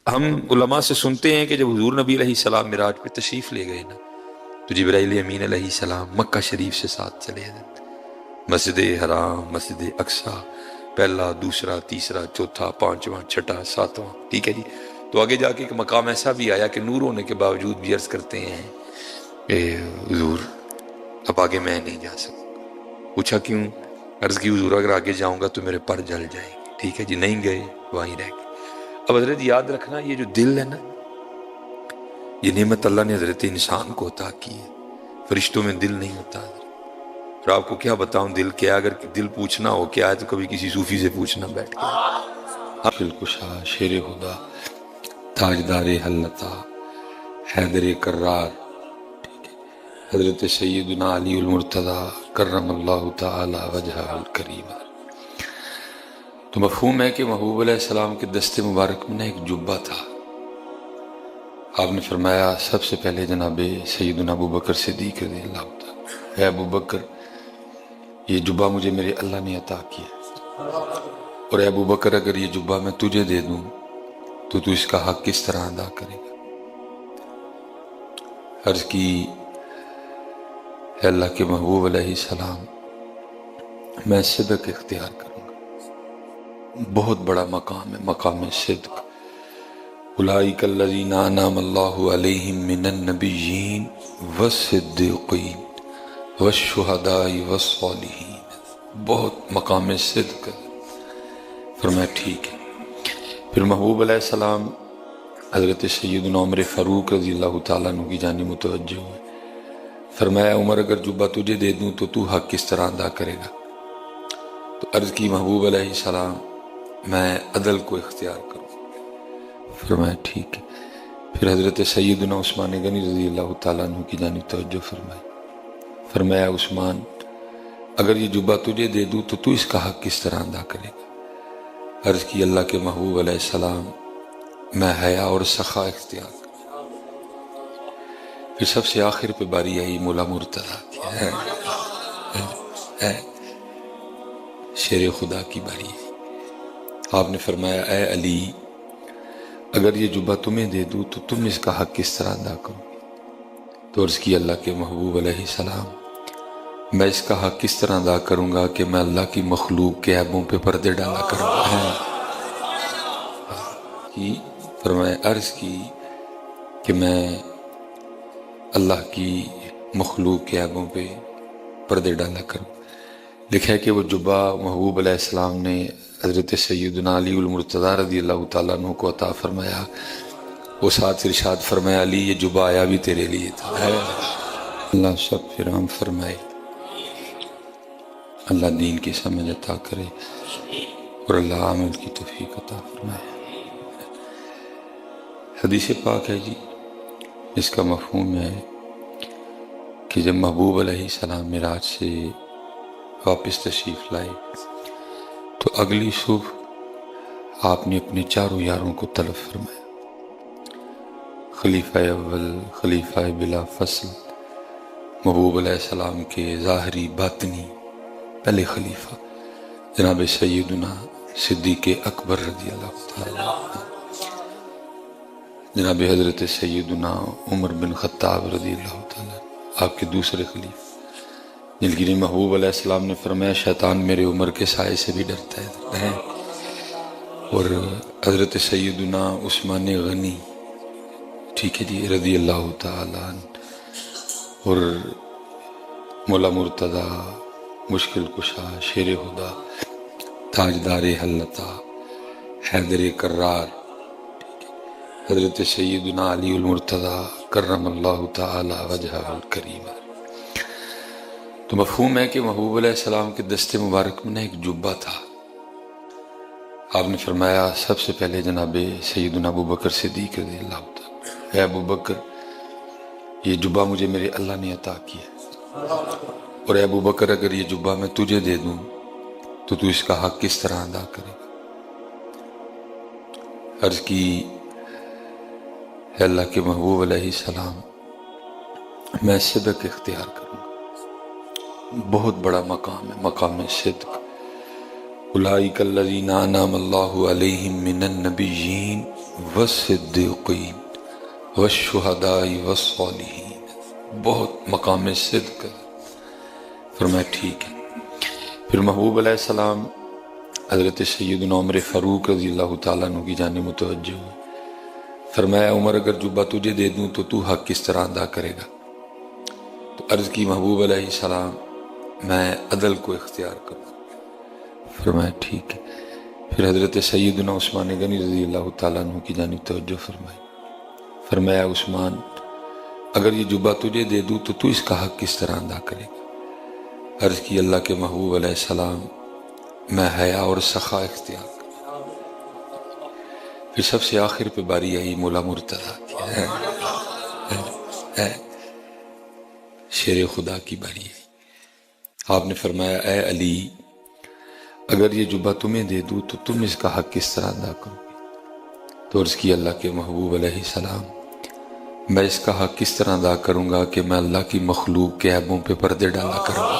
ہم علماء سے سنتے ہیں کہ جب حضور نبی علیہ السلام معراج پہ تشریف لے گئے نا تو جبرائیل امین علیہ السلام مکہ شریف سے ساتھ چلے گئے، مسجد حرام، مسجد اقصی، پہلا، دوسرا، تیسرا، چوتھا، پانچواں، چھٹا، ساتواں، ٹھیک ہے جی۔ تو آگے جا کے ایک مقام ایسا بھی آیا کہ نور ہونے کے باوجود بھی عرض کرتے ہیں کہ حضور اب آگے میں نہیں جا سکتا۔ پوچھا کیوں؟ عرض کی حضور اگر آگے جاؤں گا تو میرے پر جل جائیں گے، ٹھیک ہے جی، نہیں گئے، وہیں رہ گئے۔ اب حضرت یاد رکھنا یہ جو دل ہے نا، یہ نعمت اللہ نے حضرت انسان کو عطا کی ہے، فرشتوں میں دل نہیں ہوتا۔ اور آپ کو کیا بتاؤں دل کیا، اگر دل پوچھنا ہو کیا ہے تو کبھی کسی صوفی سے پوچھنا بیٹھ کے۔ عقل کشا، شیر خدا، تاجدار حلتا، حیدر کرار، حضرت سیدنا علی المرتضی کرم اللہ تعالی وجہہ الکریم۔ تو مفہوم ہے کہ محبوب علیہ السلام کے دست مبارک میں ایک جبہ تھا۔ آپ نے فرمایا سب سے پہلے جناب سیدنا ابو بکر صدیق رضی اللہ تعالی، اے ابو بکر یہ جبہ مجھے میرے اللہ نے عطا کیا، اور اے ابو بکر اگر یہ جبہ میں تجھے دے دوں تو تو اس کا حق کس طرح ادا کرے گا؟ عرض کی اے اللہ کے محبوب علیہ السلام میں صدق اختیار کروں گا۔ بہت بڑا مقام ہے، مقام صدق۔ اولئک الذین انعم اللہ علیہم من النبیین والصدیقین والشہداء والصالحین، بہت مقام صدق ہے۔ فرمایا ٹھیک ہے۔ پھر محبوب علیہ السلام حضرت سیدنا عمر فاروق رضی اللہ تعالیٰ عنہ کی جانب متوجہ ہوئے۔ فرمایا عمر اگر جبہ تجھے دے دوں تو حق کس طرح ادا کرے گا؟ تو عرض کی محبوب علیہ السلام میں عدل کو اختیار کروں۔ فرمایا ٹھیک ہے۔ پھر حضرت سیدنا عثمان غنی رضی اللہ تعالیٰ عنہ کی جانب توجہ فرمائی۔ فرمایا عثمان اگر یہ جبہ تجھے دے دوں تو اس کا حق کس طرح ادا کرے گا؟ عرض کی اللہ کے محبوب علیہ السلام میں حیا اور سخا اختیار کروں۔ پھر سب سے آخر پہ باری آئی مولا مرتضیٰ کی، ہے شیر خدا کی باری ہے۔ آپ نے فرمایا اے علی اگر یہ جبہ تمہیں دے دوں تو تم اس کا حق کس طرح ادا کرو؟ تو عرض کی اللہ کے محبوب علیہ السلام میں اس کا حق کس طرح ادا کروں گا کہ میں اللہ کی مخلوق کے عیبوں پہ پردے ڈالا کروں گا۔ فرمایا عرض کی کہ میں اللہ کی مخلوق کے عیبوں پہ پردے ڈالا کروں۔ لکھا ہے کہ وہ جبہ محبوب علیہ السلام نے حضرت سیدنا علی المرتضی رضی اللہ تعالیٰ عنہ کو عطا فرمایا۔ وہ ساتھ ارشاد فرمایا علی یہ جبہ آیا بھی تیرے لیے تھا۔ اللہ سب فرام فرمائے، اللہ دین کی سمجھ عطا کرے اور اللہ عمل کی توفیق عطا فرمائے۔ حدیث پاک ہے جی، اس کا مفہوم ہے کہ جب محبوب علیہ السلام معراج سے واپس تشریف لائے تو اگلی صبح آپ نے اپنے چاروں یاروں کو طلب فرمایا، خلیفہ اول، خلیفہ بلا فصل، محبوب علیہ السلام کے ظاہری باطنی پہلے خلیفہ جناب سیدنا صدیق اکبر رضی اللہ تعالیٰ عنہ، جناب حضرت سیدنا عمر بن خطاب رضی اللہ تعالیٰ عنہ، آپ کے دوسرے خلیفہ، جن کی محبوب علیہ السلام نے فرمایا شیطان میرے عمر کے سائے سے بھی ڈرتا ہے، اور حضرت سیدنا عثمان غنی، ٹھیک ہے جی، رضی اللہ تعالیٰ عنہ، اور مولا مرتضی مشکل کشا، شیر خدا، تاجدار حلتا، حیدر کرار، حضرت سیدنا علی المرتضی کرم اللہ تعالی وجہہ الکریم۔ تو مفہوم ہے کہ محبوب علیہ السلام کے دست مبارک میں ایک جبہ تھا۔ آپ نے فرمایا سب سے پہلے جناب سیدنا ابو بکر صدیق رضی اللہ تعالی، اے ابو بکر یہ جبہ مجھے میرے اللہ نے عطا کیا، اور اے ابو بکر اگر یہ جبہ میں تجھے دے دوں تو اس کا حق کس طرح ادا کرے گا؟ عرض کی اے اللہ کے محبوب علیہ السلام میں صدق اختیار کروں گا۔ بہت بڑا مقام ہے، مقام صدق۔ اولئک الذین انعم اللہ علیہم من النبیین والصدیقین والشہداء والصالحین۔ بہت مقام صدق ہے۔ فرمایا ٹھیک ہے۔ پھر محبوب علیہ السلام حضرت سیدنا عمر فاروق رضی اللہ تعالیٰ عنہ کی جانب متوجہ ہوئے۔ فرمایا عمر اگر جبہ تجھے دے دوں تو تو حق کس طرح ادا کرے گا؟ تو عرض کی محبوب علیہ السلام میں عدل کو اختیار کروں۔ فرمایا ٹھیک ہے۔ پھر حضرت سیدنا عثمان غنی رضی اللہ تعالیٰ عنہ کی جانب توجہ فرمائی۔ فرمایا عثمان اگر یہ جبہ تجھے دے دوں تو تو اس کا حق کس طرح ادا کرے گا؟ عرض کی اللہ کے محبوب علیہ السلام میں حیا اور سخا اختیار کروں۔ پھر سب سے آخر پہ باری آئی مولا مرتضیٰ کی، شیر خدا کی باری آئی۔ آپ نے فرمایا اے علی اگر یہ جبہ تمہیں دے دوں تو تم اس کا حق کس طرح ادا کرو گے؟ تو عرض کی اللہ کے محبوب علیہ السلام میں اس کا حق کس طرح ادا کروں گا کہ میں اللہ کی مخلوق کے عیبوں پہ پردے ڈالا کروں گا۔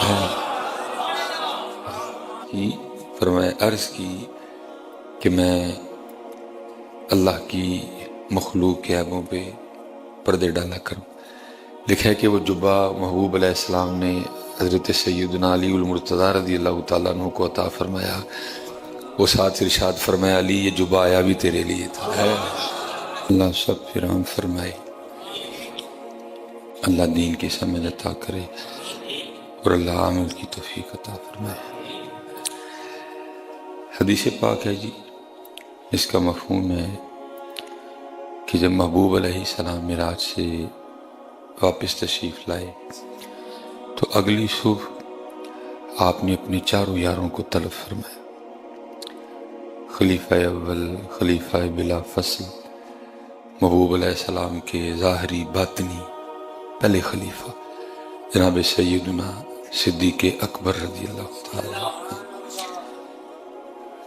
فرمایا عرض کی کہ میں اللہ کی مخلوق کے عیبوں پہ پردے ڈالا کروں۔ لکھا ہے کہ وہ جبہ محبوب علیہ السلام نے حضرت سیدنا علی المرتضیٰ رضی اللہ تعالیٰ عنہ کو عطا فرمایا۔ وہ ساتھ ارشاد فرمایا علی یہ جبہ آیا بھی تیرے لیے تھا۔ اللہ سب فرام فرمائے، اللہ دین کی سمجھ عطا کرے اور اللہ عمل کی توفیق عطا فرمائے۔ حدیث پاک ہے جی، اس کا مفہوم ہے کہ جب محبوب علیہ السلام معراج سے واپس تشریف لائے تو اگلی صبح آپ نے اپنے چاروں یاروں کو طلب فرمایا، خلیفہ اول، خلیفہ بلا فصل، محبوب علیہ السلام کے ظاہری باطنی پہلے خلیفہ جناب سیدنا صدیق اکبر رضی اللہ تعالیٰ عنہ،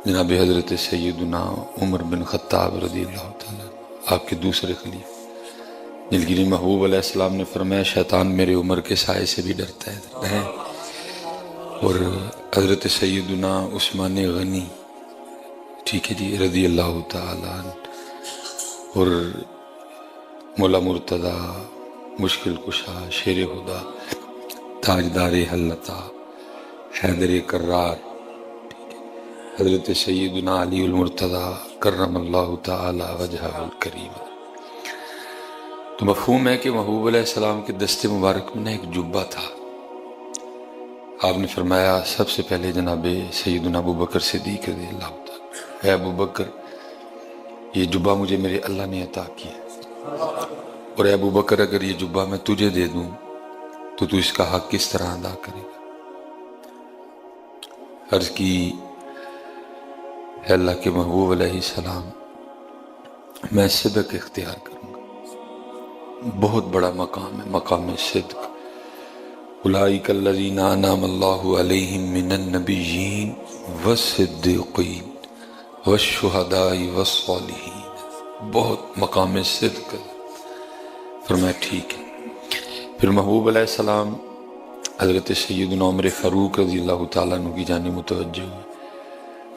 جناب حضرت سیدنا عمر بن خطاب رضی اللہ تعالیٰ آپ کے دوسرے خلیفہ، جن کی محبوب علیہ السلام نے فرمایا شیطان میرے عمر کے سائے سے بھی ڈرتا ہے، اور حضرت سیدنا عثمان غنی ٹھیک ہے جی رضی اللہ تعالیٰ عنہ، اور مولا مرتضیٰ مشکل کشا شیر خدا تاجدار حلتا حیدر کرار حضرت سیدنا علی المرتضیٰ کرم اللہ تعالی وجہہ الکریم۔ تو مفہوم ہے کہ محبوب علیہ السلام کے دست مبارک میں ایک جبہ تھا۔ آپ نے فرمایا سب سے پہلے جناب سیدنا ابو بکر صدیق رضی اللہ تعالی، اے ابو بکر یہ جبہ مجھے میرے اللہ نے عطا کیا، اور اے ابو بکر اگر یہ جبہ میں تجھے دے دوں تو تو اس کا حق کس طرح ادا کرے گا؟ عرض کی اے اللہ کے محبوب علیہ السلام میں صدق اختیار کروں گا۔ بہت بڑا مقام ہے، مقام صدق۔ اولئک الذین انعم اللہ علیہم من النبیین والصدیقین والشہداء والصالحین۔ بہت مقام صدق ہے۔ فرمایا ٹھیک ہے۔ پھر محبوب علیہ السلام حضرت سیدنا عمر فاروق رضی اللہ تعالیٰ عنہ کی جانب متوجہ ہوئے۔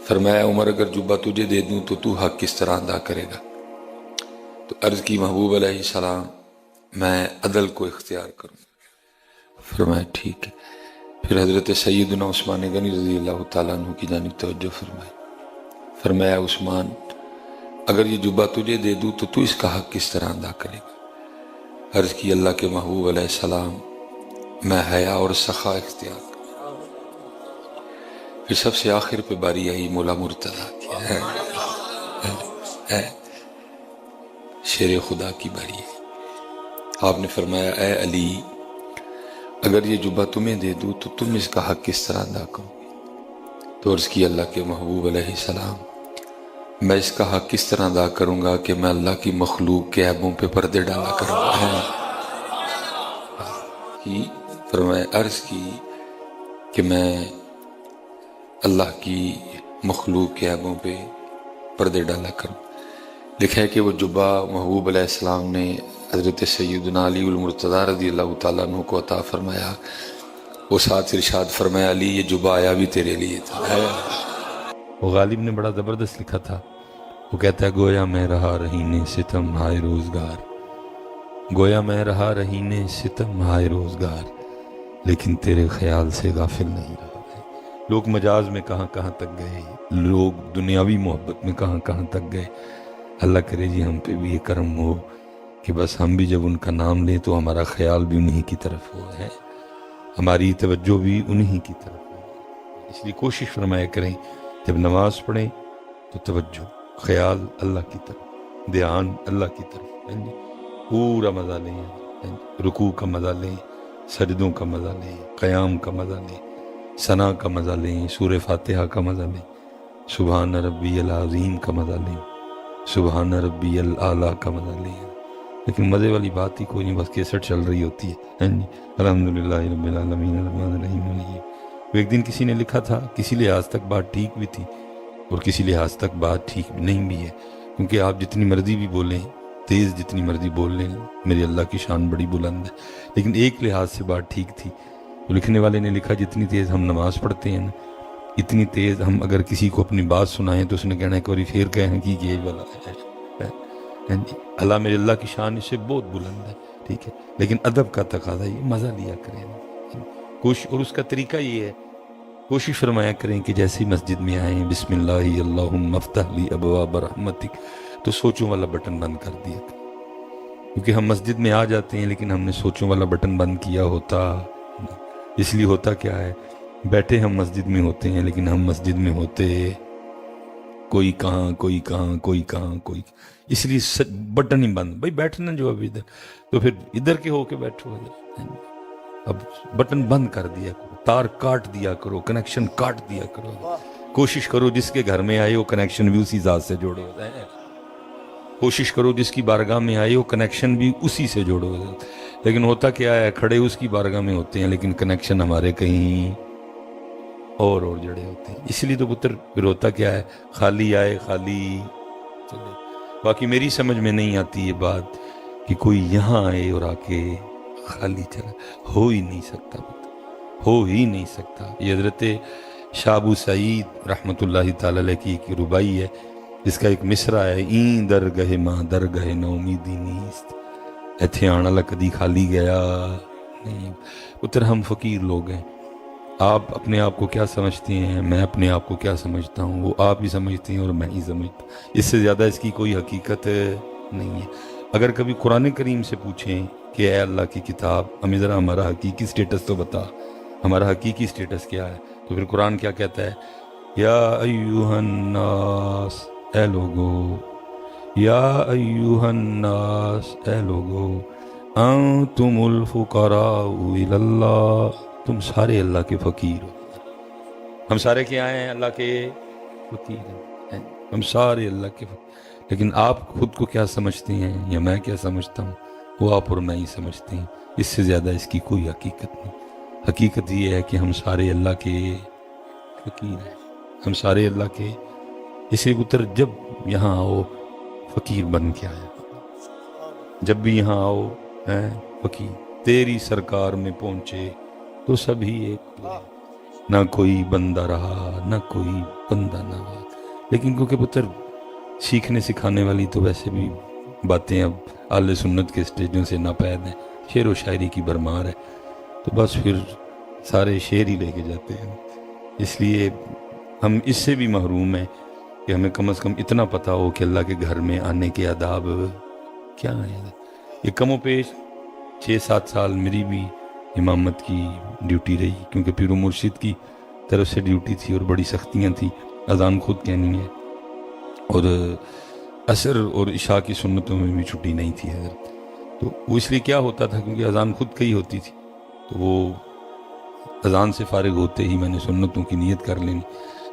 فرمایا عمر اگر جبہ تجھے دے دوں تو تو حق کس طرح ادا کرے گا؟ تو عرض کی محبوب علیہ السلام میں عدل کو اختیار کروں۔ فرمایا ٹھیک ہے۔ پھر حضرت سیدنا عثمان غنی رضی اللہ تعالیٰ عنہ کی جانب توجہ فرمائی۔ فرمایا عثمان اگر یہ جبہ تجھے دے دوں تو تو اس کا حق کس طرح ادا کرے گا؟ عرض کی اللہ کے محبوب علیہ السلام میں حیا اور سخا اختیار کروں۔ پھر سب سے آخر پہ باری آئی مولا مرتضیٰ کی، شیر خدا کی باری آئی۔ آپ نے فرمایا اے علی اگر یہ جبہ تمہیں دے دوں تو تم اس کا حق کس طرح ادا کرو گے؟ تو عرض کی اللہ کے محبوب علیہ السلام میں اس کا حق کس طرح ادا کروں گا کہ میں اللہ کی مخلوق کے عیبوں پہ پردے ڈالا کروں گا۔ فرمایا عرض کی کہ میں اللہ کی مخلوق کے عیبوں پہ پردے ڈالا کروں۔ لکھا ہے کہ وہ جبہ محبوب علیہ السلام نے حضرت سیدنا علی المرتضیٰ رضی اللہ تعالیٰ عنہ کو عطا فرمایا۔ وہ ساتھ ارشاد فرمایا علی یہ جبہ آیا بھی تیرے لیے تھا۔ وہ غالب نے بڑا زبردست لکھا تھا، وہ کہتا ہے گویا میں رہا رہینے ستم ہائے روزگار، گویا میں رہا رہینے ستم ہائے روزگار، لیکن تیرے خیال سے غافل نہیں رہا ہے۔ لوگ مجاز میں کہاں کہاں تک گئے، لوگ دنیاوی محبت میں کہاں کہاں تک گئے۔ اللہ کرے جی ہم پہ بھی یہ کرم ہو کہ بس ہم بھی جب ان کا نام لیں تو ہمارا خیال بھی انہی کی طرف ہو ہے، ہماری توجہ بھی انہی کی طرف ہو۔ اس لیے کوشش فرمایا کریں جب نماز پڑھیں تو توجہ، خیال اللہ کی طرف، دھیان اللہ کی طرف، پورا مزہ لیں، رکوع کا مزہ لیں، سجدوں کا مزہ لیں، قیام کا مزہ لیں، ثنا کا مزہ لیں، سورہ فاتحہ کا مزہ لیں، سبحان ربی العظیم کا مزہ لیں، سبحان ربی الاعلیٰ کا مزہ لیں۔ لیکن مزے والی بات ہی کوئی نہیں، بس کیسٹ چل رہی ہوتی ہے، الحمدللہ رب العالمین الرحمن الرحیم۔ ایک دن کسی نے لکھا تھا کسی لحاظ تک بات ٹھیک بھی تھی اور کسی لحاظ تک بات ٹھیک نہیں بھی ہے، کیونکہ آپ جتنی مرضی بھی بولیں، تیز جتنی مرضی بول لیں، میری اللہ کی شان بڑی بلند ہے، لیکن ایک لحاظ سے بات ٹھیک تھی۔ تو لکھنے والے نے لکھا جتنی تیز ہم نماز پڑھتے ہیں نا، اتنی تیز ہم اگر کسی کو اپنی بات سنائیں تو اس نے کہنا ہے کہ اور پھر کہیں کہ یہ والا ہے۔ اللہ میرے اللہ کی شان اس سے بہت بلند ہے، ٹھیک ہے، لیکن ادب کا تقاضا یہ مزہ لیا کریں کوشش، اور اس کا طریقہ یہ ہے کوشش فرمایا کریں کہ جیسے مسجد میں آئیں بسم اللہ اللہم افتح لی ابواب رحمتک تو سوچوں والا بٹن بند کر دیا کریں، کیونکہ ہم مسجد میں آ جاتے ہیں لیکن ہم نے سوچوں والا بٹن بند کیا ہوتا، اس لیے ہوتا کیا ہے بیٹھے ہم مسجد میں ہوتے ہیں لیکن ہم مسجد میں ہوتے کوئی کہاں کوئی کہاں کوئی کہاں کوئی، اس لیے بٹن ہی بند، بھائی بیٹھنا جو اب ادھر تو پھر ادھر کے ہو کے بیٹھو، اب بٹن بند کر دیا کرو، تار کاٹ دیا کرو، کنیکشن کاٹ دیا کرو، کوشش کرو جس کے گھر میں آئے وہ کنیکشن بھی اسی ذات سے جوڑو، کوشش کرو جس کی بارگاہ میں آئے وہ کنیکشن بھی اسی سے جوڑو۔ لیکن ہوتا کیا ہے کھڑے اس کی بارگاہ میں ہوتے ہیں لیکن کنیکشن ہمارے کہیں اور جڑے ہوتے ہیں، اس لیے تو پتر پھر ہوتا کیا ہے خالی آئے خالی چلے۔ باقی میری سمجھ میں نہیں آتی یہ بات کہ کوئی یہاں آئے اور آ کے خالی چلا، ہو ہی نہیں سکتا، ہو ہی نہیں سکتا۔ یہ حضرت شاہ ابو سعید رحمۃ اللہ تعالی علیہ کی ایک ربائی ہے جس کا ایک مصرع ہے، این درگہ ماں درگہ نومیدی نیست، ایتھے آن والا کدی خالی گیا نہیں۔ پتر ہم فقیر لوگ ہیں، آپ اپنے آپ کو کیا سمجھتے ہیں، میں اپنے آپ کو کیا سمجھتا ہوں، وہ آپ ہی سمجھتے ہیں اور میں ہی سمجھتا ہوں، اس سے زیادہ اس کی کوئی حقیقت نہیں ہے۔ اگر کبھی قرآن کریم سے پوچھیں کہ اے اللہ کی کتاب ہمیں ذرا ہمارا حقیقی سٹیٹس تو بتا، ہمارا حقیقی سٹیٹس کیا ہے، تو پھر قرآن کیا کہتا ہے، یا ایوہ الناس، اے لوگو، یا ایوہ الناس، اے لوگو، انتم الفقراء الی اللہ، تم سارے اللہ کے فقیر ہو۔ ہم سارے کیا ہیں اللہ کے فقیر ہیں، ہم سارے اللہ کے فقیر، لیکن آپ خود کو کیا سمجھتے ہیں یا میں کیا سمجھتا ہوں وہ آپ اور میں ہی سمجھتے ہیں، اس سے زیادہ اس کی کوئی حقیقت نہیں۔ حقیقت یہ ہے کہ ہم سارے اللہ کے فقیر ہیں، ہم سارے اللہ کے، اس لیے پتر جب یہاں آؤ فقیر بن کے آیا، جب بھی یہاں آؤ فقیر، تیری سرکار میں پہنچے تو سبھی ایک، نہ کوئی بندہ رہا نہ کوئی بندہ نہ رہا۔ لیکن کیونکہ پتر سیکھنے سکھانے والی تو ویسے بھی باتیں اب اہل سنت کے اسٹیجوں سے ناپید ہیں، شعر و شاعری کی بھرمار ہے، تو بس پھر سارے شعر ہی لے کے جاتے ہیں، اس لیے ہم اس سے بھی محروم ہیں کہ ہمیں کم از کم اتنا پتہ ہو کہ اللہ کے گھر میں آنے کے آداب کیا ہیں۔ یہ کم و پیش 6-7 سال میری بھی امامت کی ڈیوٹی رہی، کیونکہ پیر و مرشد کی طرف سے ڈیوٹی تھی اور بڑی سختیاں تھیں، اذان خود کہنی ہے اور عصر اور عشاء کی سنتوں میں بھی چھٹی نہیں تھی حضرت، تو وہ اس لیے کیا ہوتا تھا کیونکہ اذان خود کہی ہوتی تھی، تو وہ اذان سے فارغ ہوتے ہی میں نے سنتوں کی نیت کر لینی،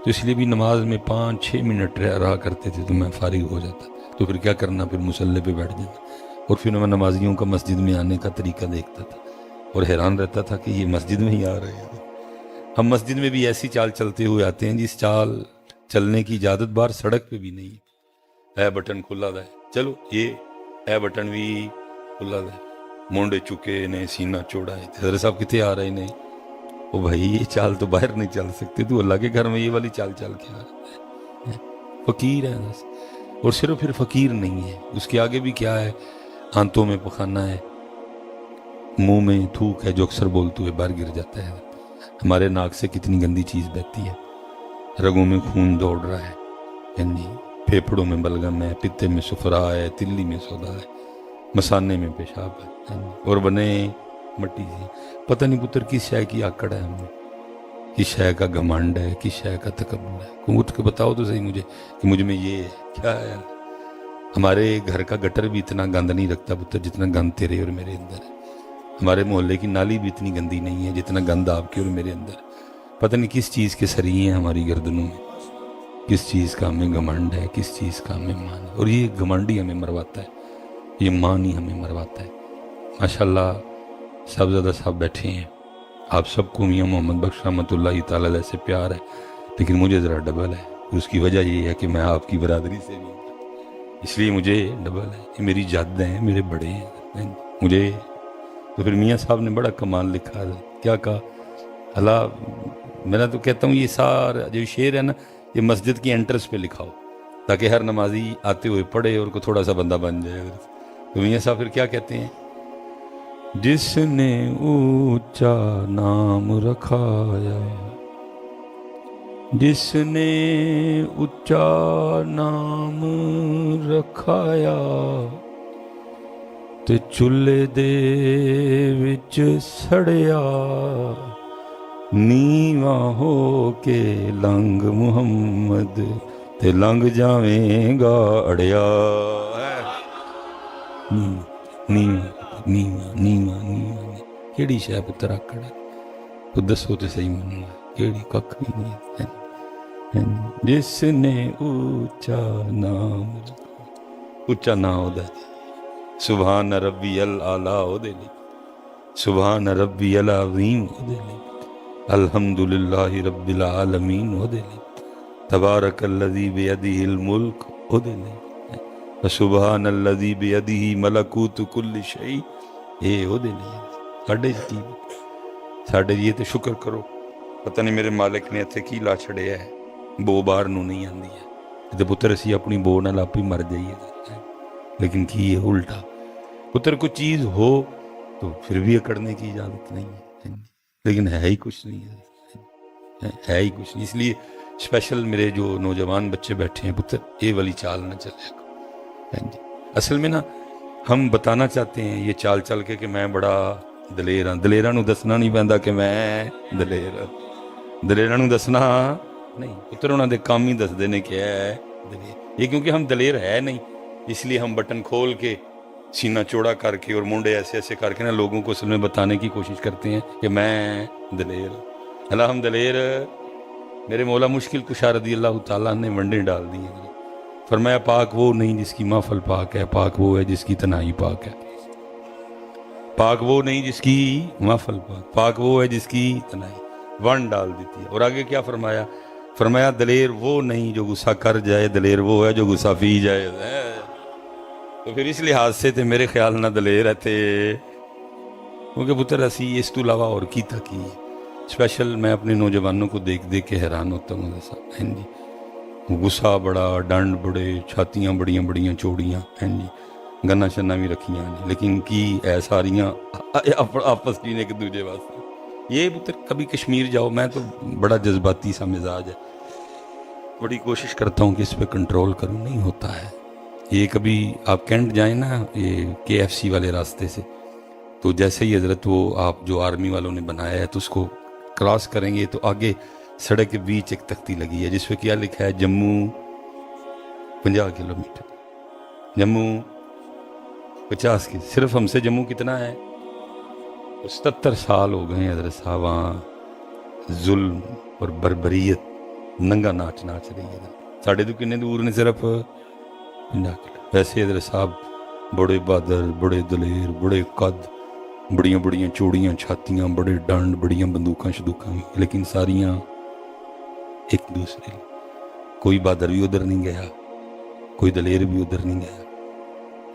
تو اس لیے بھی نماز میں 5-6 منٹ رہا کرتے تھے تو میں فارغ ہو جاتا، تو پھر کیا کرنا، پھر مصلی پہ بیٹھ جانا، اور پھر میں نمازیوں کا مسجد میں آنے کا طریقہ دیکھتا تھا اور حیران رہتا تھا کہ یہ مسجد میں ہی آ رہے ہیں۔ ہم مسجد میں بھی ایسی چال چلتے ہوئے آتے ہیں جس چال چلنے کی اجازت بار سڑک پہ بھی نہیں ہے، اے بٹن کھلا ہے، چلو یہ اے بٹن بھی کھلا ہے، مونڈے چکے نے سینہ چوڑا ہے، حضرت صاحب کتنے آ رہے نے، او بھائی یہ چال تو باہر نہیں چل سکتے، تو اللہ کے گھر میں یہ والی چال چل کے آ رہا ہے، فقیر ہے بس. اور صرف پھر فقیر نہیں ہے، اس کے آگے بھی کیا ہے، آنتوں میں پخانہ ہے، منہ میں تھوک ہے جو اکثر بولتے ہوئے باہر گر جاتا ہے. ہمارے ناک سے کتنی گندی چیز بہتی ہے، رگوں میں خون دوڑ رہا ہے، جی، پھیپھڑوں میں بلغم ہے، پتے میں سفرا ہے، تلی میں سودا ہے، مسانے میں پیشاب ہے، اور بنے مٹی سے. پتہ نہیں پتر کس شے کی آکڑ ہے ہمیں، کس شے کا گھمنڈ ہے، کس شے کا تکبر ہے. اٹھ کے بتاؤ تو صحیح مجھے کہ مجھ میں یہ ہے کیا ہے. ہمارے گھر کا گٹر بھی اتنا گند نہیں رکھتا پتر جتنا گند تیرے اور میرے اندر ہے. ہمارے محلے کی نالی بھی اتنی گندی نہیں ہے جتنا گند آپ کے اور میرے اندر ہے. پتہ نہیں کس چیز کے سری ہیں ہماری گردنوں میں، کس چیز کا ہمیں گھمنڈ ہے، کس چیز کا ہمیں مان ہے. اور یہ گھمنڈ ہی ہمیں مرواتا ہے، یہ مان ہی ہمیں مرواتا ہے. ماشاءاللہ صاحبزادہ صاحب بیٹھے ہیں، آپ سب کو میاں محمد بخش رحمۃ اللہ تعالی علیہ سے پیار ہے، لیکن مجھے ذرا ڈبل ہے. اس کی وجہ یہ ہے کہ میں آپ کی برادری سے بھی ہوں، اس لیے مجھے ڈبل ہے. یہ میری جد ہیں، میرے بڑے ہیں مجھے. تو پھر میاں صاحب نے بڑا کمال لکھا ہے، کیا کہا، اللہ، میں تو کہتا ہوں یہ سارا جو شعر ہے نا، یہ مسجد کی انٹرس پہ لکھا ہو تاکہ ہر نمازی آتے ہوئے پڑھے اور کو تھوڑا سا بندہ بن جائے. تو میاں صاحب پھر کیا کہتے ہیں، جس نے اونچا نام رکھایا، جس نے اونچا نام رکھایا، تے چولہے دے وچ سڑیا، نیواں ہو کے لنگ محمد تے لنگ جاویں گا اڑیا. نیواں نیواں نیواں نیواں کیڑی شے پتر آکڑ ہے، تو دسو تے صحیح منوں کیڑی، ککھ بھی نہیں ہے. جس نے اونچا نام، اونچا نام ہو دا سبحان ربی الاعلیٰ ہو دے لی، سبحان ربی العظیم ہو دے لی، الحمدللہ رب العالمین ہو دے لی، تبارک الذی بیدہ الملک ہو دے لی، سبحان الذی بیدہ ملکوت کل شیء اے ہو دے لی. ساڈے کی ساڈے یہ تے شکر کرو، پتہ نہیں میرے مالک نے اتھے کی لا چھڑیا ہے، بو باہر نو نہیں آندی ہے تے پتر اسی اپنی بو نال آپ ہی مر جائیے. لیکن کی ہے الٹا، پتر کوئی چیز ہو تو پھر بھی اکڑنے کی اجازت نہیں ہے، لیکن ہے ہی کچھ نہیں ہے ہی کچھ نہیں. اس لیے اسپیشل میرے جو نوجوان بچے بیٹھے ہیں پتر، یہ والی چال نہ چلے. اصل میں نا ہم بتانا چاہتے ہیں یہ چال چل کے کہ میں بڑا دلیر ہاں. دلیراں نو دسنا نہیں پیندا کہ میں دلیر ہاں، دلیراں نو دسنا نہیں، پتر انہاں دے کام ہی دسدے نے کہ ہے دلیر. یہ کیونکہ ہم دلیر ہے نہیں، اس لیے ہم بٹن کھول کے سینہ چوڑا کر کے اور مونڈے ایسے ایسے کر کے نا لوگوں کو اصل میں بتانے کی کوشش کرتے ہیں کہ میں دلیر. اللہ ہم دلیر، میرے مولا مشکل کشا رضی اللہ تعالیٰ نے ونڈے ڈال دی ہیں. فرمایا پاک وہ نہیں جس کی محفل پاک ہے، پاک وہ ہے جس کی تنہائی پاک ہے. پاک وہ نہیں جس کی محفل پاک، پاک وہ ہے جس کی تنہائی. ون ڈال دیتی ہے. اور آگے کیا فرمایا، فرمایا دلیر وہ نہیں جو غصہ کر جائے، دلیر وہ ہے جو غصہ پی جائے. تو پھر اس لحاظ سے تے میرے خیال نہ دلیر ہے تھے، کیونکہ پتر اسی اس تو علاوہ اور کی تھا کی. اسپیشل میں اپنے نوجوانوں کو دیکھ دیکھ کے حیران ہوتا ہوں صاحب. جی غصہ بڑا، ڈنڈ بڑے، چھاتیاں بڑیاں بڑیاں چوڑیاں، جی گنا شنا بھی رکھیاں نے، لیکن کی اے ساریاں آپس کی ایک دوجے واسطے. یہ پتر کبھی کشمیر جاؤ، میں تو بڑا جذباتی سا مزاج ہے، بڑی کوشش کرتا ہوں کہ اس پہ کنٹرول کروں، نہیں ہوتا ہے. یہ کبھی آپ کینٹ جائیں نا یہ KFC والے راستے سے، تو جیسے ہی حضرت وہ آپ جو آرمی والوں نے بنایا ہے تو اس کو کراس کریں گے تو آگے سڑک کے بیچ ایک تختی لگی ہے جس پہ کیا لکھا ہے، جموں 50 کلومیٹر، جموں 50 کی. صرف ہم سے جموں کتنا ہے، 77 سال ہو گئے ہیں حضرت صاحب وہاں ظلم اور بربریت ننگا ناچ ناچ رہی ہے. ساڑھے تو کنے دور نے، صرف 50 کلو. ویسے حضرت صاحب بڑے بہادر، بڑے دلیر، بڑے قد، بڑیاں بڑیاں چوڑیاں چھاتیاں، بڑے ڈنڈ، بڑیاں بندوقاں شدوقاں، لیکن ساریاں ایک دوسرے. کوئی بہادر بھی ادھر نہیں گیا، کوئی دلیر بھی ادھر نہیں گیا.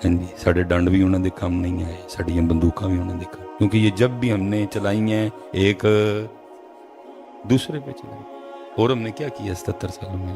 ہاں جی ساڑھے ڈنڈ بھی انہوں نے کام نہیں آئے، ساڑھیاں بندوقاں بھی انہوں نے کام، کیونکہ یہ جب بھی ہم نے چلائی ہیں ایک دوسرے پہ چلائی. اور ہم نے کیا کیا 77 سالوں میں،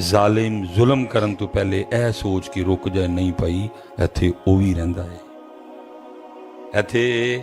ਜ਼ਾਲਿਮ ਜ਼ੁਲਮ ਕਰਨ ਤੋਂ ਪਹਿਲੇ ਇਹ ਸੋਚ ਕੇ ਰੁਕ ਜਾਏ, ਨਹੀਂ ਭਾਈ ਇੱਥੇ ਉਹ ਵੀ ਰਹਿੰਦਾ ਹੈ, ਇੱਥੇ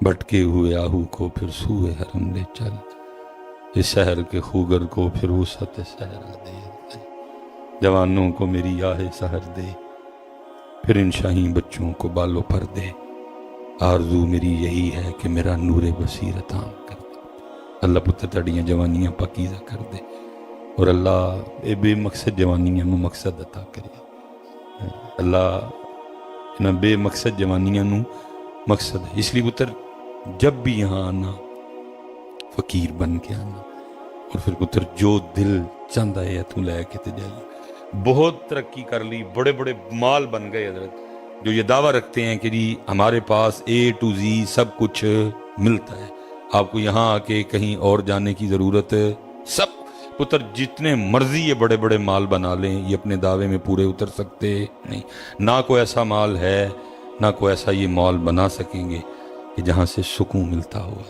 بھٹکے ہوئے آہو کو پھر سوئے حرم لے چل، اس شہر کے خوگر کو پھر وسعت صحرا دے، جوانوں کو میری آہ سحر دے، پھر ان شاہین بچوں کو بالوں پر دے، آرزو میری یہی ہے کہ میرا نور بصیرت عام کر دے، اللہ پتر تڑیاں جوانیاں پاکیزہ کر دے، اور اللہ اے بے مقصد جوانیاں میں مقصد عطا کرے، اللہ نہ بے مقصد جوانیاں نو مقصد ہے۔ اس لیے پتر جب بھی یہاں آنا فقیر بن کے آنا، اور پھر پتر جو دل چاہتا ہے تو لے کے تے جائیے۔ بہت ترقی کر لی، بڑے بڑے مال بن گئے حضرت، جو یہ دعویٰ رکھتے ہیں کہ جی ہمارے پاس A to Z سب کچھ ملتا ہے، آپ کو یہاں آ کے کہیں اور جانے کی ضرورت سب پتر جتنے مرضی یہ بڑے بڑے مال بنا لیں، یہ اپنے دعوے میں پورے اتر سکتے نہیں۔ نہ کوئی ایسا مال ہے، نہ کوئی ایسا یہ مال بنا سکیں گے کہ جہاں سے سکون ملتا ہو،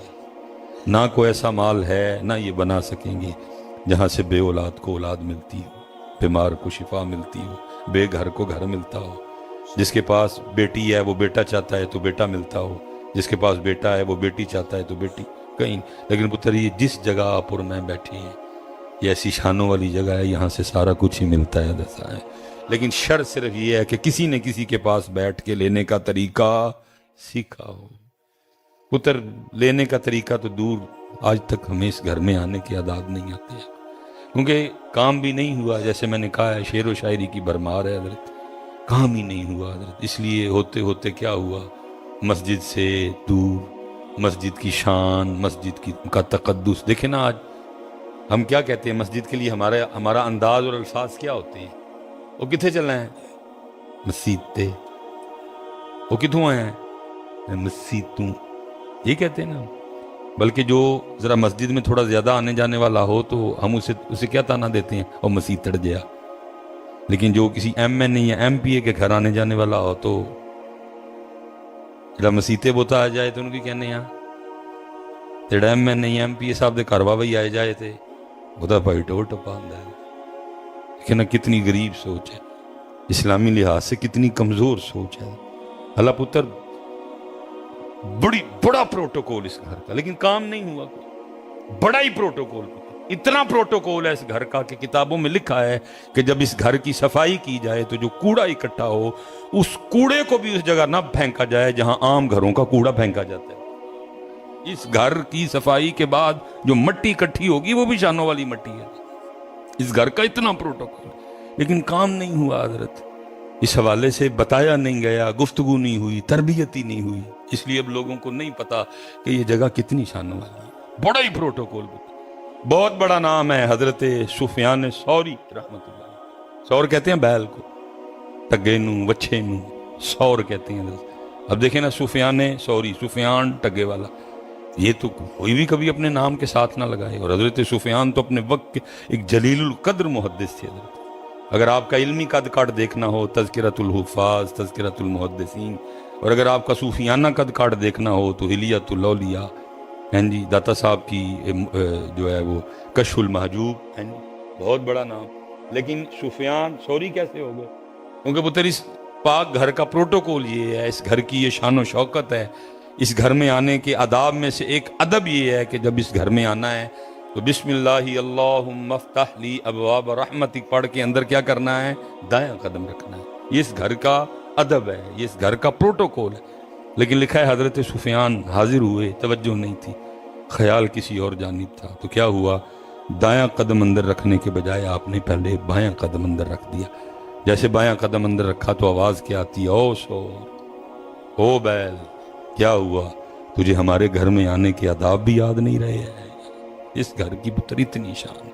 نہ کوئی ایسا مال ہے، نہ یہ بنا سکیں گے جہاں سے بے اولاد کو اولاد ملتی ہو، بیمار کو شفا ملتی ہو، بے گھر کو گھر ملتا ہو، جس کے پاس بیٹی ہے وہ بیٹا چاہتا ہے تو بیٹا ملتا ہو، جس کے پاس بیٹا ہے وہ بیٹی چاہتا ہے تو بیٹی کہیں۔ لیکن پتر یہ جس جگہ آپ اور میں بیٹھے ہیں یہ ایسی شانوں والی جگہ ہے، یہاں سے سارا کچھ ہی ملتا ہے دسا ہے، لیکن شرط صرف یہ ہے کہ کسی نے کسی کے پاس بیٹھ کے لینے کا طریقہ سیکھا ہو۔ پتر لینے کا طریقہ تو دور، آج تک ہمیں اس گھر میں آنے کے عادات نہیں آتے ہیں، کیونکہ کام بھی نہیں ہوا، جیسے میں نے کہا ہے شعر و شاعری کی بھرمار ہے حضرت، کام ہی نہیں ہوا حضرت، اس لیے ہوتے ہوتے کیا ہوا، مسجد سے دور، مسجد کی شان، مسجد کا تقدس۔ دیکھیں نا آج ہم کیا کہتے ہیں مسجد کے لیے، ہمارا انداز اور الفاظ کیا ہوتے ہیں، وہ کتنے چل رہے ہیں مسجد تے، وہ کتوں آئے ہیں مسجد توں، یہ کہتے ہیں نا۔ بلکہ جو ذرا مسجد میں تھوڑا زیادہ آنے جانے والا ہو تو ہم اسے کیا تانا دیتے ہیں، اور مسجد تڑ گیا۔ لیکن جو کسی MN یا MP کے گھر آنے جانے والا ہو تو جب مسیتے بوتا آ جائے تو ان کی کہنے ہیں جڑا MN یا MP صاحب دے گھر بھائی آئے جائے تھے بوتا بھائی ٹو ٹپا آندا ہے۔ لیکن کتنی غریب سوچ ہے، اسلامی لحاظ سے کتنی کمزور سوچ ہے۔ اللہ پتر بڑا پروٹوکول اس گھر کا، لیکن کام نہیں ہوا کوئی، بڑا ہی پروٹوکول، اتنا پروٹوکول ہے اس گھر کا کہ کتابوں میں لکھا ہے کہ جب اس گھر کی صفائی کی جائے تو جو کوڑا اکٹھا ہو اس کوڑے کو بھی اس جگہ نہ پھینکا جائے جہاں عام گھروں کا کوڑا پھینکا جاتا ہے۔ اس گھر کی صفائی کے بعد جو مٹی اکٹھی ہوگی وہ بھی شانوں والی مٹی ہے، اس گھر کا اتنا پروٹوکول، لیکن کام نہیں ہوا حضرت، اس حوالے سے بتایا نہیں گیا، گفتگو نہیں ہوئی، تربیت ہی نہیں ہوئی، اس لیے اب لوگوں کو نہیں پتا کہ یہ جگہ کتنی شانوں والی ہے، بڑا ہی پروٹوکول۔ بہت بڑا نام ہے حضرت سفیان ثوری رحمۃ اللہ، سور کہتے ہیں بیل کو، ٹگے نو، وچھے نو سور کہتے ہیں حضرت۔ اب دیکھیں نا سفیان ثوری، سفیان ٹگے والا، یہ تو کوئی بھی کبھی اپنے نام کے ساتھ نہ لگائے، اور حضرت سفیان تو اپنے وقت کے ایک جلیل القدر محدث تھے حضرت۔ اگر آپ کا علمی قد کاٹ دیکھنا ہو تذکرۃ الحفاظ، تذکرۃ المحدثین، اور اگر آپ کا صوفیانہ قد کاٹ دیکھنا ہو تو حلیۃ الاولیاء، جی داتا صاحب کی جو ہے وہ کشف المحجوب، بہت بڑا نام۔ لیکن سفیان ثوری کیسے ہو گئے؟ کیونکہ پتر اس پاک گھر کا پروٹوکول یہ ہے، اس گھر کی یہ شان و شوکت ہے، اس گھر میں آنے کے آداب میں سے ایک ادب یہ ہے کہ جب اس گھر میں آنا ہے تو بسم اللہ اللہم افتح لی ابواب رحمتک پڑھ کے اندر کیا کرنا ہے، دایاں قدم رکھنا ہے۔ یہ اس گھر کا ادب ہے، یہ اس گھر کا پروٹوکول ہے۔ لیکن لکھا ہے حضرت سفیان حاضر ہوئے، توجہ نہیں تھی، خیال کسی اور جانب تھا، تو کیا ہوا، دایاں قدم اندر رکھنے کے بجائے آپ نے پہلے بایاں قدم اندر رکھ دیا۔ جیسے بایاں قدم اندر رکھا تو آواز کیا آتی ہے، او سور، او بیل، کیا ہوا، تجھے ہمارے گھر میں آنے کے آداب بھی یاد نہیں رہے ہیں؟ اس گھر کی پتر اتنی شان،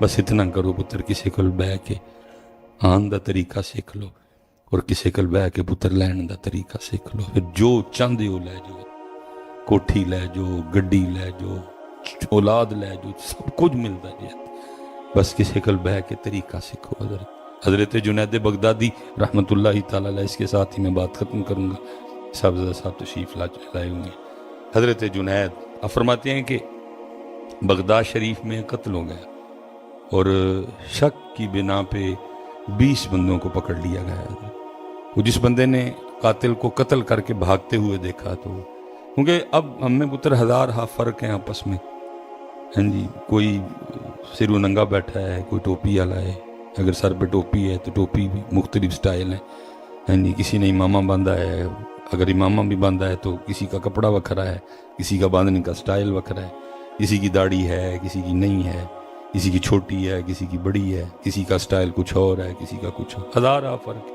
بس اتنا کرو پتر، کسی کول بہ کے آن دا طریقہ سیکھ لو، اور کسی کول بہ کے پتر لین دا طریقہ سیکھ لو، پھر جو چاہندے ہو لے جو، کوٹھی لے جو، گڈی لے جو، اولاد لے جو، سب کچھ ملتا جائے، بس کسی کول بہ کے طریقہ سیکھو۔ حضرت جنید بغدادی رحمۃ اللہ تعالیٰ علیہ، اس کے ساتھ ہی میں بات ختم کروں گا، صاحب تشریف لائے ہوں گے۔ حضرت جنید فرماتے ہیں کہ بغداد شریف میں قتل ہو گیا اور شک کی بنا پہ 20 بندوں کو پکڑ لیا گیا۔ وہ جس بندے نے قاتل کو قتل کر کے بھاگتے ہوئے دیکھا تو کیونکہ اب ہم میں پتر ہزار ہا فرق ہیں آپس میں. ہاں جی، کوئی سر و ننگا بیٹھا ہے، کوئی ٹوپی والا ہے. اگر سر پہ ٹوپی ہے تو ٹوپی بھی مختلف سٹائل ہیں. ہاں جی، کسی نے امامہ باندھا ہے، اگر امامہ بھی باندھا ہے تو کسی کا کپڑا وکھرا ہے، کسی کا باندھنے کا سٹائل وکھرا ہے. کسی کی داڑھی ہے، کسی کی نہیں ہے، کسی کی چھوٹی ہے، کسی کی بڑی ہے، کسی کا سٹائل کچھ اور ہے، کسی کا کچھ اور. ہزار ہا فرق.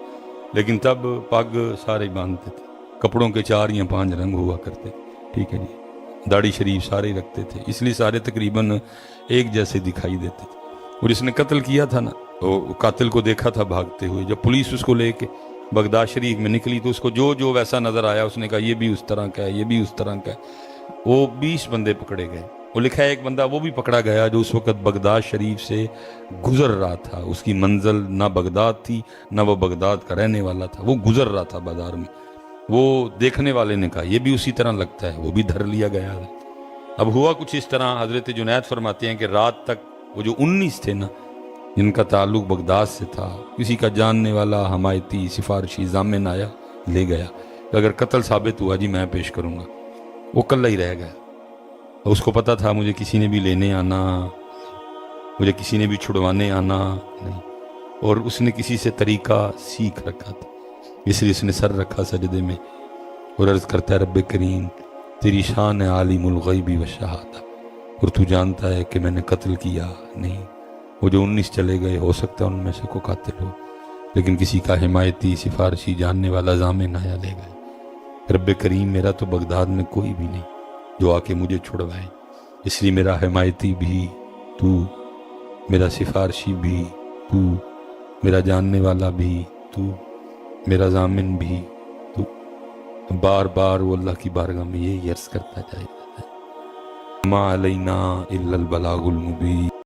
لیکن تب پگ سارے باندھتے تھے. کپڑوں کے 4 یا 5 رنگ ہوا کرتے. ٹھیک ہے جی. داڑھی شریف سارے رکھتے تھے، اس لیے سارے تقریباً ایک جیسے دکھائی دیتے تھے. اور جس نے قتل کیا تھا نا، وہ قاتل کو دیکھا تھا بھاگتے ہوئے. جب پولیس اس کو لے کے بغداد شریف میں نکلی تو اس کو جو ویسا نظر آیا اس نے کہا یہ بھی اس طرح کا ہے، یہ بھی اس طرح کا ہے. وہ 20 بندے پکڑے گئے. وہ لکھا ہے ایک بندہ وہ بھی پکڑا گیا جو اس وقت بغداد شریف سے گزر رہا تھا. اس کی منزل نہ بغداد تھی، نہ وہ بغداد کا رہنے والا تھا. وہ گزر رہا تھا بازار میں. وہ دیکھنے والے نے کہا یہ بھی اسی طرح لگتا ہے، وہ بھی دھر لیا گیا. اب ہوا کچھ اس طرح. حضرت جنید فرماتے ہیں کہ رات تک وہ جو 19 تھے نا، جن کا تعلق بغداد سے تھا، کسی کا جاننے والا، حمایتی، سفارشی، ضامن آیا لے گیا. اگر قتل ثابت ہوا جی میں پیش کروں گا. وہ کلہ ہی رہ گیا. اس کو پتا تھا مجھے کسی نے بھی لینے آنا، مجھے کسی نے بھی چھڑوانے آنا نہیں. اور اس نے کسی سے طریقہ سیکھ رکھا تھا، اس لیے اس نے سر رکھا سجدے میں اور عرض کرتا ہے رب کریم تیری شان ہے عالم الغیب و شہادہ، اور تو جانتا ہے کہ میں نے قتل کیا نہیں. وہ جو 19 چلے گئے ہو سکتا ہے ان میں سے کوئی قاتل ہو، لیکن کسی کا حمایتی، سفارشی، جاننے والا ضامن آیا لے گئے. رب کریم میرا تو بغداد میں کوئی بھی نہیں جو آ کے مجھے چھڑوائے، اس لیے میرا حمایتی بھی تو، میرا سفارشی بھی تو، میرا جاننے والا بھی تو، میرا ضامن بھی تو. بار بار وہ اللہ کی بارگاہ میں یہی عرض کرتا جائے ما علینا الا البلاغ المبین.